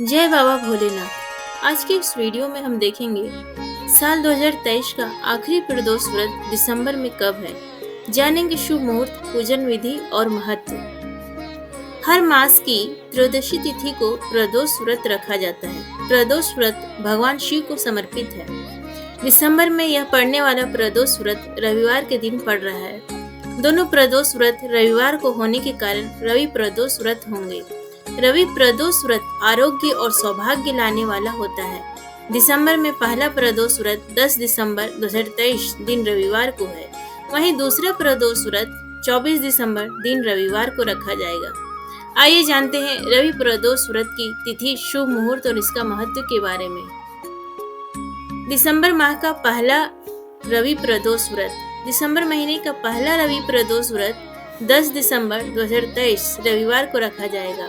जय बाबा भोलेनाथ। आज के इस वीडियो में हम देखेंगे साल 2023 का आखिरी प्रदोष व्रत दिसंबर में कब है। जानेंगे शुभ मुहूर्त, पूजन विधि और महत्व। हर मास की त्रयोदशी तिथि को प्रदोष व्रत रखा जाता है। प्रदोष व्रत भगवान शिव को समर्पित है। दिसंबर में यह पड़ने वाला प्रदोष व्रत रविवार के दिन पड़ रहा है। दोनों प्रदोष व्रत रविवार को होने के कारण रवि प्रदोष व्रत होंगे। रवि प्रदोष व्रत आरोग्य और सौभाग्य लाने वाला होता है। दिसंबर में पहला प्रदोष व्रत 10 दिसंबर 2023 दिन रविवार को है। वहीं दूसरा प्रदोष व्रत 24 दिसंबर दिन रविवार को रखा जाएगा। आइए जानते हैं रवि प्रदोष व्रत की तिथि, शुभ मुहूर्त और इसका महत्व के बारे में। दिसंबर माह का पहला रवि प्रदोष व्रत। दिसंबर महीने का पहला रवि प्रदोष व्रत 10 दिसंबर 2023 रविवार को रखा जाएगा।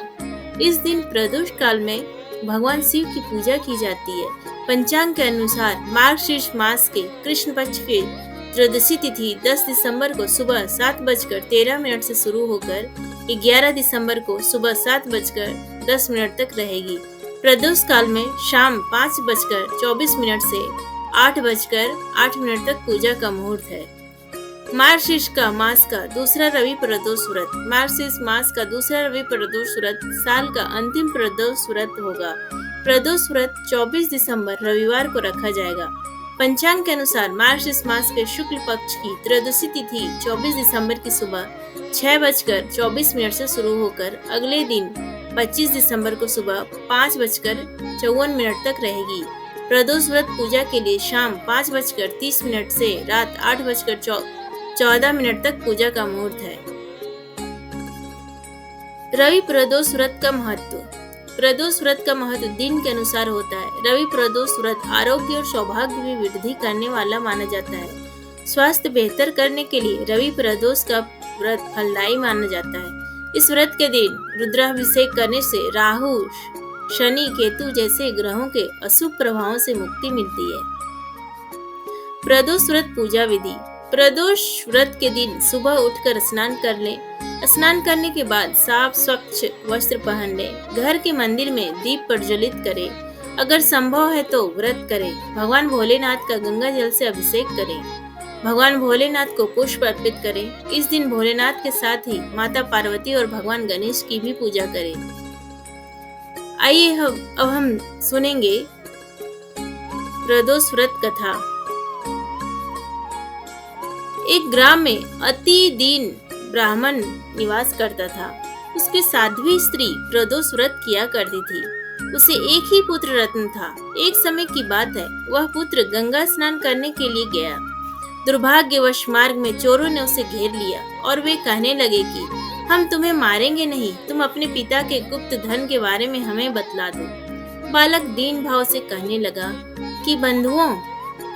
इस दिन प्रदोष काल में भगवान शिव की पूजा की जाती है। पंचांग के अनुसार मार्गशीर्ष मास के कृष्ण पक्ष के त्रयोदशी तिथि 10 दिसंबर को सुबह 7:13 से शुरू होकर 11 दिसंबर को सुबह 7:10 तक रहेगी। प्रदोष काल में शाम 5:24 से 8:08 तक पूजा का मुहूर्त है। मार्गशीर्ष का मास का दूसरा रवि प्रदोष व्रत। मार्गशीर्ष मास का दूसरा रवि प्रदोष व्रत साल का अंतिम प्रदोष व्रत होगा। प्रदोष व्रत 24 दिसंबर रविवार को रखा जाएगा। पंचांग के अनुसार मार्गशीर्ष मास के शुक्ल पक्ष की त्रयोदशी तिथि 24 दिसंबर की सुबह 6:24 से शुरू होकर अगले दिन 25 दिसंबर को सुबह 5:54 तक रहेगी। प्रदोष व्रत पूजा के लिए शाम 5:30 से रात 8:14 तक पूजा का मुहूर्त है। रवि प्रदोष व्रत का महत्व। प्रदोष व्रत का महत्व दिन के अनुसार होता है। रवि प्रदोष व्रत आरोग्य और सौभाग्य में वृद्धि करने वाला माना जाता है। स्वास्थ्य बेहतर करने के लिए रवि प्रदोष का व्रत फलदायी माना जाता है। इस व्रत के दिन रुद्राभिषेक करने से राहु, शनि, केतु जैसे ग्रहों के अशुभ प्रभावों से मुक्ति मिलती है। प्रदोष व्रत पूजा विधि। प्रदोष व्रत के दिन सुबह उठकर स्नान कर लें। स्नान करने के बाद साफ स्वच्छ वस्त्र पहन लें। घर के मंदिर में दीप प्रज्वलित करें। अगर संभव है तो व्रत करें। भगवान भोलेनाथ का गंगा जल से अभिषेक करें। भगवान भोलेनाथ को पुष्प अर्पित करें। इस दिन भोलेनाथ के साथ ही माता पार्वती और भगवान गणेश की भी पूजा करें। आइए अब हम सुनेंगे प्रदोष व्रत कथा। एक ग्राम में अति दीन ब्राह्मण निवास करता था। उसकी साध्वी स्त्री प्रदोष व्रत किया करती थी। उसे एक ही पुत्र रत्न था। एक समय की बात है, वह पुत्र गंगा स्नान करने के लिए गया। दुर्भाग्यवश मार्ग में चोरों ने उसे घेर लिया और वे कहने लगे कि हम तुम्हें मारेंगे नहीं, तुम अपने पिता के गुप्त धन के बारे में हमें बतला दो। बालक दीन भाव से कहने लगा कि बंधुओं,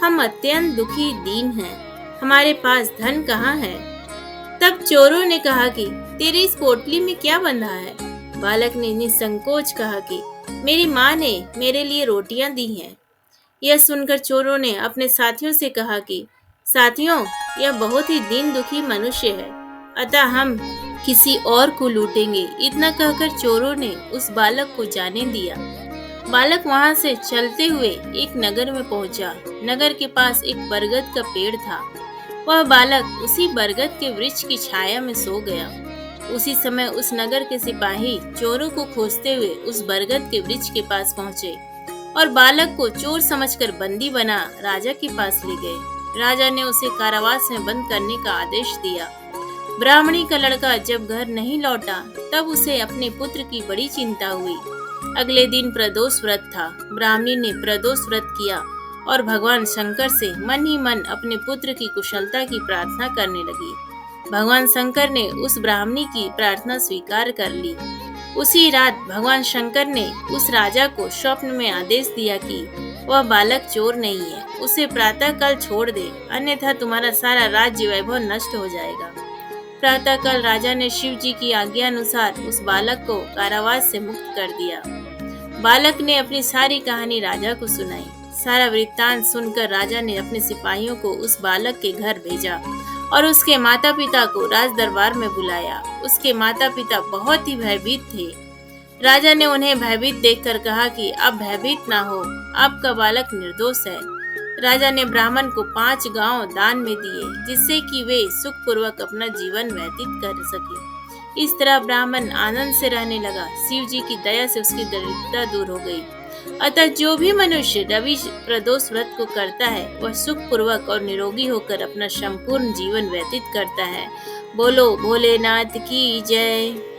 हम अत्यंत दुखी दीन हैं, हमारे पास धन कहाँ है। तब चोरों ने कहा कि तेरे इस पोटली में क्या बंधा है। बालक ने निसंकोच कहा कि मेरी माँ ने मेरे लिए रोटियां दी हैं। यह सुनकर चोरों ने अपने साथियों से कहा कि साथियों, यह बहुत ही दीन दुखी मनुष्य है, अतः हम किसी और को लूटेंगे। इतना कहकर चोरों ने उस बालक को जाने दिया। बालक वहां से चलते हुए एक नगर में पहुंचा। नगर के पास एक बरगद का पेड़ था। वह बालक उसी बरगद के वृक्ष की छाया में सो गया। उसी समय उस नगर के सिपाही चोरों को खोजते हुए उस बरगद के वृक्ष के पास पहुंचे और बालक को चोर समझकर बंदी बना राजा के पास ले गए। राजा ने उसे कारावास में बंद करने का आदेश दिया। ब्राह्मणी का लड़का जब घर नहीं लौटा तब उसे अपने पुत्र की बड़ी चिंता हुई। अगले दिन प्रदोष व्रत था। ब्राह्मणी ने प्रदोष व्रत किया और भगवान शंकर से मन ही मन अपने पुत्र की कुशलता की प्रार्थना करने लगी। भगवान शंकर ने उस ब्राह्मणी की प्रार्थना स्वीकार कर ली। उसी रात भगवान शंकर ने उस राजा को स्वप्न में आदेश दिया कि वह बालक चोर नहीं है, उसे प्रातःकाल छोड़ दे, अन्यथा तुम्हारा सारा राज्य वैभव नष्ट हो जाएगा। प्रातःकाल राजा ने शिव जी की आज्ञा अनुसार उस बालक को कारावास से मुक्त कर दिया। बालक ने अपनी सारी कहानी राजा को सुनाई। सारा वृत्तांत सुनकर राजा ने अपने सिपाहियों को उस बालक के घर भेजा और उसके माता पिता को राज दरबार में बुलाया। उसके माता पिता बहुत ही भयभीत थे। राजा ने उन्हें भयभीत देखकर कहा कि अब भयभीत ना हो, आपका बालक निर्दोष है। राजा ने ब्राह्मण को 5 गांव दान में दिए, जिससे कि वे सुखपूर्वक अपना जीवन व्यतीत कर सके। इस तरह ब्राह्मण आनंद से रहने लगा। शिव जी की दया से उसकी दरिद्रता दूर हो गई। अतः जो भी मनुष्य रवि प्रदोष व्रत को करता है, वह सुखपूर्वक और निरोगी होकर अपना संपूर्ण जीवन व्यतीत करता है। बोलो भोलेनाथ की जय।